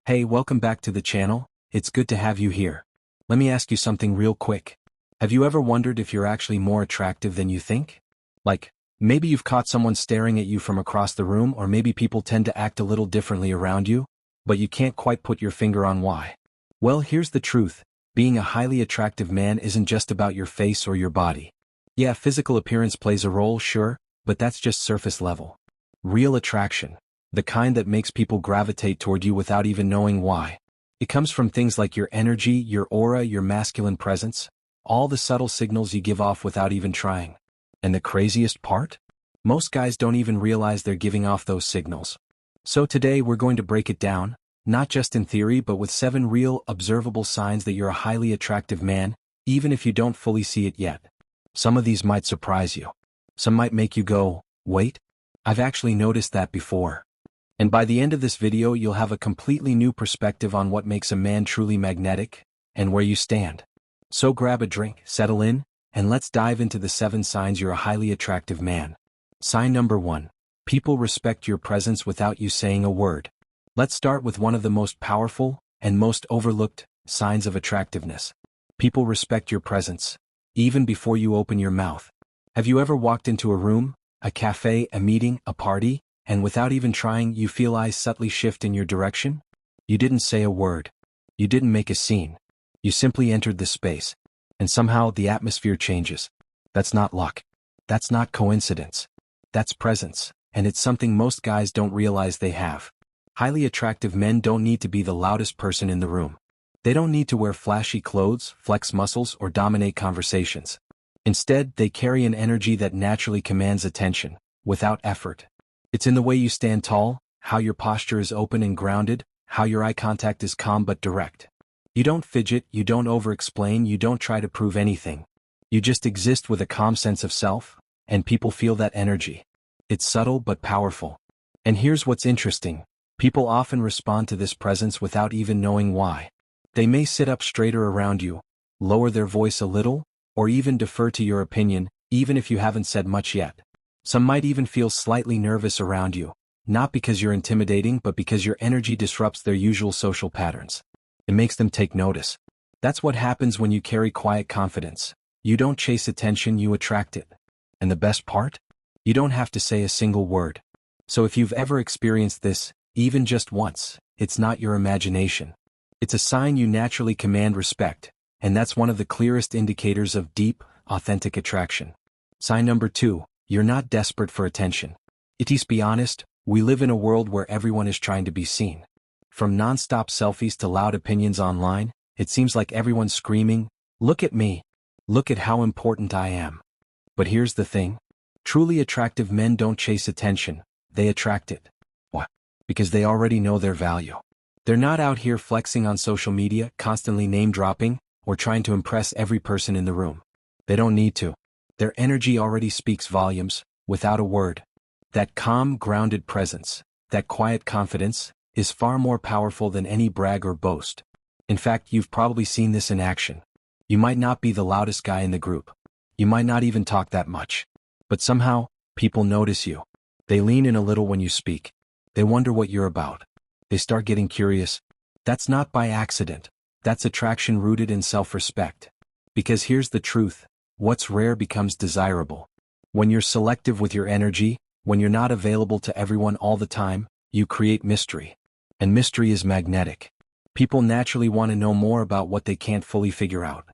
Hey, welcome back to the channel. It's good to have you here. Let me ask you something real quick. Have you ever wondered if you're actually more attractive than you think? Like, maybe you've caught someone staring at you from across the room, or maybe people tend to act a little differently around you, but you can't quite put your finger on why. Well, here's the truth. Being a highly attractive man isn't just about your face or your body. Yeah, physical appearance plays a role, sure, but that's just surface level. Real attraction, the kind that makes people gravitate toward you without even knowing why. It comes from things like your energy, your aura, your masculine presence, all the subtle signals you give off without even trying. And the craziest part? Most guys don't even realize they're giving off those signals. So today we're going to break it down, not just in theory but with 7 real, observable signs that you're a highly attractive man, even if you don't fully see it yet. Some of these might surprise you. Some might make you go, wait, I've actually noticed that before. And by the end of this video you'll have a completely new perspective on what makes a man truly magnetic, and where you stand. So grab a drink, settle in, and let's dive into the 7 signs you're a highly attractive man. Sign number 1. People respect your presence without you saying a word. Let's start with one of the most powerful, and most overlooked, signs of attractiveness. People respect your presence, even before you open your mouth. Have you ever walked into a room, a cafe, a meeting, a party, and without even trying you feel eyes subtly shift in your direction? You didn't say a word. You didn't make a scene. You simply entered the space. And somehow the atmosphere changes. That's not luck. That's not coincidence. That's presence, and it's something most guys don't realize they have. Highly attractive men don't need to be the loudest person in the room. They don't need to wear flashy clothes, flex muscles, or dominate conversations. Instead, they carry an energy that naturally commands attention, without effort. It's in the way you stand tall, how your posture is open and grounded, how your eye contact is calm but direct. You don't fidget, you don't over-explain, you don't try to prove anything. You just exist with a calm sense of self, and people feel that energy. It's subtle but powerful. And here's what's interesting. People often respond to this presence without even knowing why. They may sit up straighter around you, lower their voice a little, or even defer to your opinion, even if you haven't said much yet. Some might even feel slightly nervous around you, not because you're intimidating but because your energy disrupts their usual social patterns. It makes them take notice. That's what happens when you carry quiet confidence. You don't chase attention, you attract it. And the best part? You don't have to say a single word. So if you've ever experienced this, even just once, it's not your imagination. It's a sign you naturally command respect, and that's one of the clearest indicators of deep, authentic attraction. Sign number 2. You're not desperate for attention. Let's be honest, we live in a world where everyone is trying to be seen. From non-stop selfies to loud opinions online, it seems like everyone's screaming, "Look at me! Look at how important I am." But here's the thing. Truly attractive men don't chase attention, they attract it. Why? Because they already know their value. They're not out here flexing on social media, constantly name-dropping, or trying to impress every person in the room. They don't need to. Their energy already speaks volumes, without a word. That calm, grounded presence, that quiet confidence, is far more powerful than any brag or boast. In fact, you've probably seen this in action. You might not be the loudest guy in the group. You might not even talk that much. But somehow, people notice you. They lean in a little when you speak. They wonder what you're about. They start getting curious. That's not by accident. That's attraction rooted in self-respect. Because here's the truth. What's rare becomes desirable. When you're selective with your energy, when you're not available to everyone all the time, you create mystery. And mystery is magnetic. People naturally want to know more about what they can't fully figure out.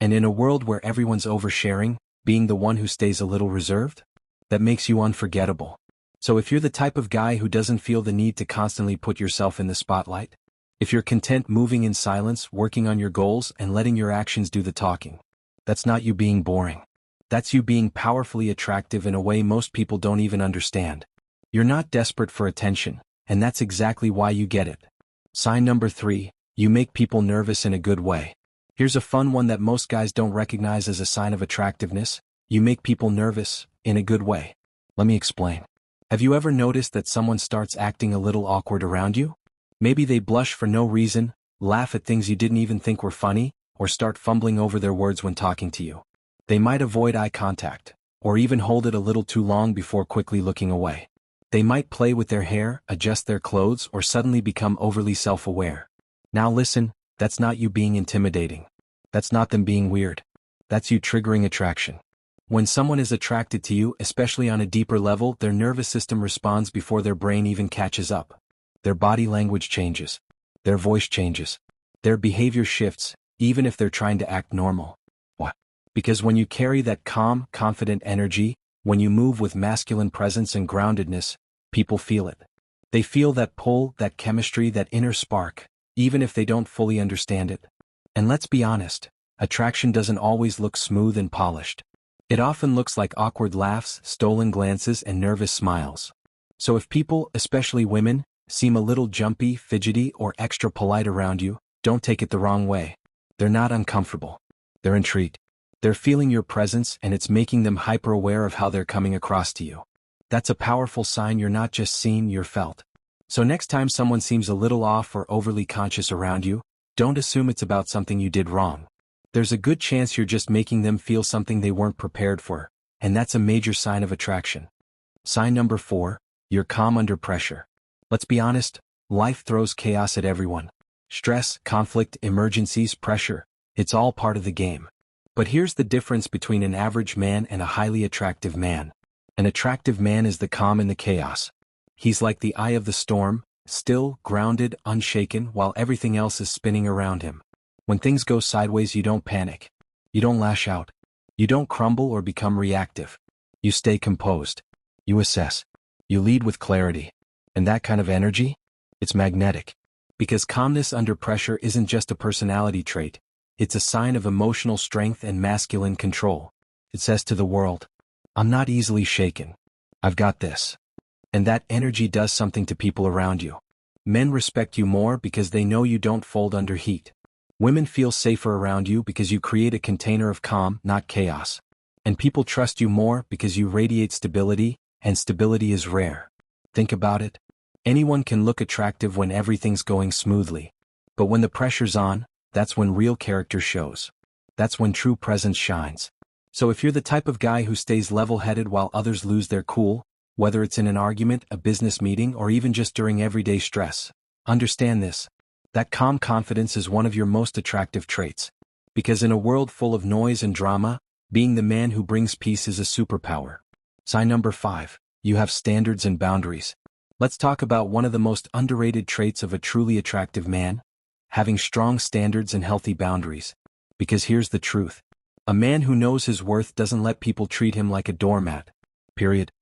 And in a world where everyone's oversharing, being the one who stays a little reserved, that makes you unforgettable. So if you're the type of guy who doesn't feel the need to constantly put yourself in the spotlight, if you're content moving in silence, working on your goals, and letting your actions do the talking, that's not you being boring. That's you being powerfully attractive in a way most people don't even understand. You're not desperate for attention, and that's exactly why you get it. Sign number 3, you make people nervous in a good way. Here's a fun one that most guys don't recognize as a sign of attractiveness. You make people nervous, in a good way. Let me explain. Have you ever noticed that someone starts acting a little awkward around you? Maybe they blush for no reason, laugh at things you didn't even think were funny, or start fumbling over their words when talking to you. They might avoid eye contact, or even hold it a little too long before quickly looking away. They might play with their hair, adjust their clothes, or suddenly become overly self-aware. Now listen, that's not you being intimidating. That's not them being weird. That's you triggering attraction. When someone is attracted to you, especially on a deeper level, their nervous system responds before their brain even catches up. Their body language changes. Their voice changes. Their behavior shifts, even if they're trying to act normal. Why? Because when you carry that calm, confident energy, when you move with masculine presence and groundedness, people feel it. They feel that pull, that chemistry, that inner spark, even if they don't fully understand it. And let's be honest, attraction doesn't always look smooth and polished. It often looks like awkward laughs, stolen glances, and nervous smiles. So if people, especially women, seem a little jumpy, fidgety, or extra polite around you, don't take it the wrong way. They're not uncomfortable. They're intrigued. They're feeling your presence, and it's making them hyper-aware of how they're coming across to you. That's a powerful sign you're not just seen, you're felt. So next time someone seems a little off or overly conscious around you, don't assume it's about something you did wrong. There's a good chance you're just making them feel something they weren't prepared for, and that's a major sign of attraction. Sign number 4, you're calm under pressure. Let's be honest, life throws chaos at everyone. Stress, conflict, emergencies, pressure, it's all part of the game. But here's the difference between an average man and a highly attractive man. An attractive man is the calm in the chaos. He's like the eye of the storm, still, grounded, unshaken, while everything else is spinning around him. When things go sideways, you don't panic. You don't lash out. You don't crumble or become reactive. You stay composed. You assess. You lead with clarity. And that kind of energy? It's magnetic. Because calmness under pressure isn't just a personality trait. It's a sign of emotional strength and masculine control. It says to the world, I'm not easily shaken. I've got this. And that energy does something to people around you. Men respect you more because they know you don't fold under heat. Women feel safer around you because you create a container of calm, not chaos. And people trust you more because you radiate stability, and stability is rare. Think about it. Anyone can look attractive when everything's going smoothly. But when the pressure's on, that's when real character shows. That's when true presence shines. So if you're the type of guy who stays level-headed while others lose their cool, whether it's in an argument, a business meeting, or even just during everyday stress, understand this. That calm confidence is one of your most attractive traits. Because in a world full of noise and drama, being the man who brings peace is a superpower. Sign number 5, you have standards and boundaries. Let's talk about one of the most underrated traits of a truly attractive man, having strong standards and healthy boundaries. Because here's the truth. A man who knows his worth doesn't let people treat him like a doormat. Period.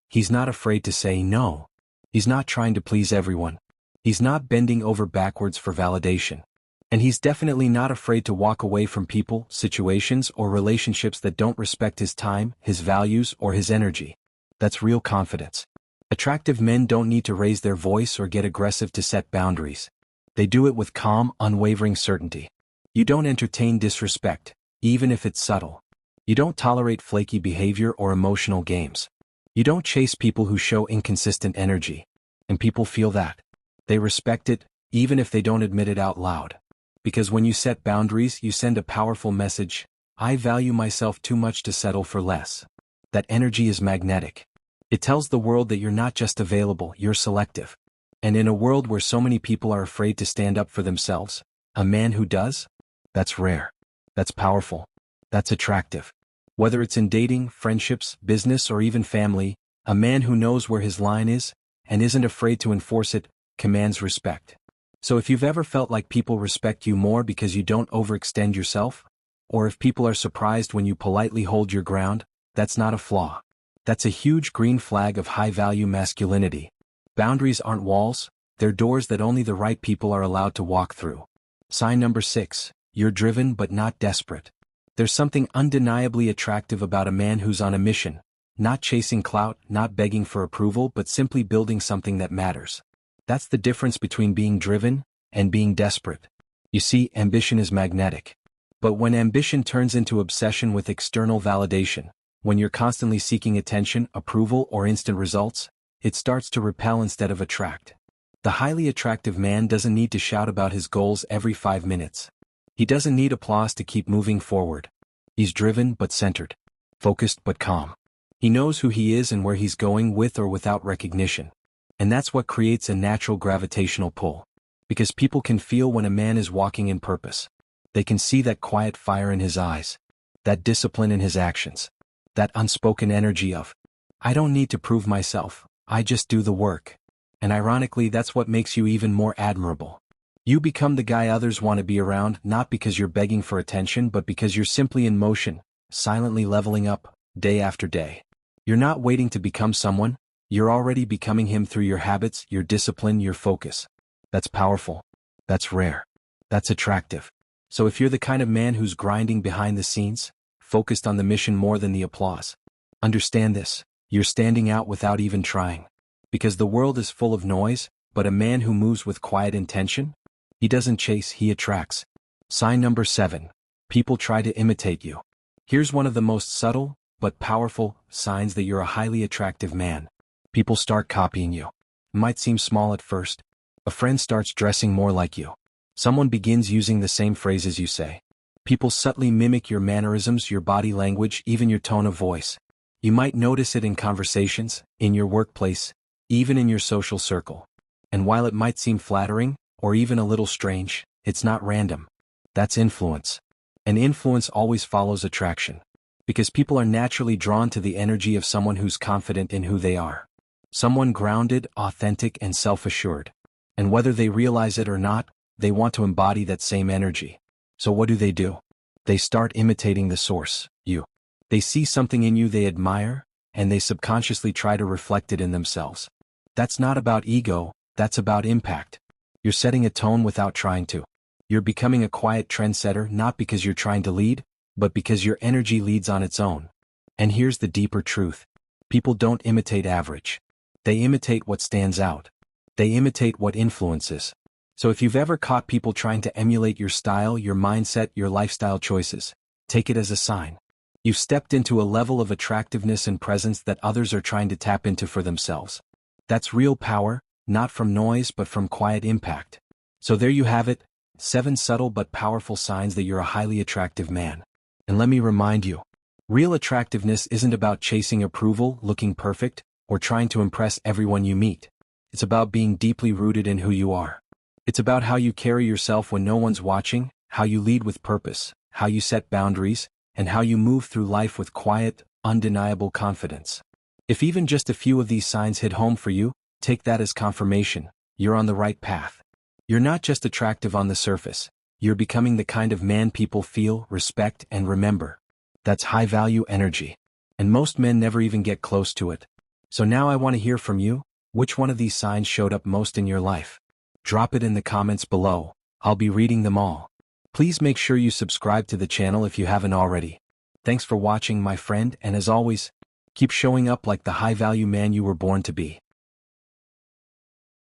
He's not afraid to say no. He's not trying to please everyone. He's not bending over backwards for validation. And he's definitely not afraid to walk away from people, situations, or relationships that don't respect his time, his values, or his energy. That's real confidence. Attractive men don't need to raise their voice or get aggressive to set boundaries. They do it with calm, unwavering certainty. You don't entertain disrespect, even if it's subtle. You don't tolerate flaky behavior or emotional games. You don't chase people who show inconsistent energy. And people feel that. They respect it, even if they don't admit it out loud. Because when you set boundaries, you send a powerful message. I value myself too much to settle for less. That energy is magnetic. It tells the world that you're not just available, you're selective. And in a world where so many people are afraid to stand up for themselves, a man who does? That's rare. That's powerful. That's attractive. Whether it's in dating, friendships, business, or even family, a man who knows where his line is, and isn't afraid to enforce it, commands respect. So if you've ever felt like people respect you more because you don't overextend yourself, or if people are surprised when you politely hold your ground, that's not a flaw. That's a huge green flag of high-value masculinity. Boundaries aren't walls, they're doors that only the right people are allowed to walk through. Sign number 6, you're driven but not desperate. There's something undeniably attractive about a man who's on a mission, not chasing clout, not begging for approval, but simply building something that matters. That's the difference between being driven and being desperate. You see, ambition is magnetic. But when ambition turns into obsession with external validation, when you're constantly seeking attention, approval, or instant results, it starts to repel instead of attract. The highly attractive man doesn't need to shout about his goals every 5 minutes. He doesn't need applause to keep moving forward. He's driven but centered, focused but calm. He knows who he is and where he's going with or without recognition. And that's what creates a natural gravitational pull. Because people can feel when a man is walking in purpose. They can see that quiet fire in his eyes, that discipline in his actions, that unspoken energy of, I don't need to prove myself, I just do the work. And ironically, that's what makes you even more admirable. You become the guy others want to be around, not because you're begging for attention, but because you're simply in motion, silently leveling up, day after day. You're not waiting to become someone, you're already becoming him through your habits, your discipline, your focus. That's powerful. That's rare. That's attractive. So if you're the kind of man who's grinding behind the scenes, focused on the mission more than the applause, understand this, you're standing out without even trying. Because the world is full of noise, but a man who moves with quiet intention, he doesn't chase, he attracts. Sign number 7. People try to imitate you. Here's one of the most subtle, but powerful, signs that you're a highly attractive man. People start copying you. It might seem small at first. A friend starts dressing more like you. Someone begins using the same phrases you say. People subtly mimic your mannerisms, your body language, even your tone of voice. You might notice it in conversations, in your workplace, even in your social circle. And while it might seem flattering, or even a little strange, it's not random. That's influence. And influence always follows attraction. Because people are naturally drawn to the energy of someone who's confident in who they are. Someone grounded, authentic, and self-assured. And whether they realize it or not, they want to embody that same energy. So what do? They start imitating the source, you. They see something in you they admire, and they subconsciously try to reflect it in themselves. That's not about ego, that's about impact. You're setting a tone without trying to. You're becoming a quiet trendsetter not because you're trying to lead, but because your energy leads on its own. And here's the deeper truth. People don't imitate average. They imitate what stands out. They imitate what influences. So if you've ever caught people trying to emulate your style, your mindset, your lifestyle choices, take it as a sign. You've stepped into a level of attractiveness and presence that others are trying to tap into for themselves. That's real power, not from noise but from quiet impact. So there you have it, 7 subtle but powerful signs that you're a highly attractive man. And let me remind you, real attractiveness isn't about chasing approval, looking perfect, or trying to impress everyone you meet. It's about being deeply rooted in who you are. It's about how you carry yourself when no one's watching, how you lead with purpose, how you set boundaries, and how you move through life with quiet, undeniable confidence. If even just a few of these signs hit home for you, take that as confirmation, you're on the right path. You're not just attractive on the surface, you're becoming the kind of man people feel, respect, and remember. That's high-value energy. And most men never even get close to it. So now I want to hear from you, which one of these signs showed up most in your life? Drop it in the comments below, I'll be reading them all. Please make sure you subscribe to the channel if you haven't already. Thanks for watching, my friend, and as always, keep showing up like the high-value man you were born to be.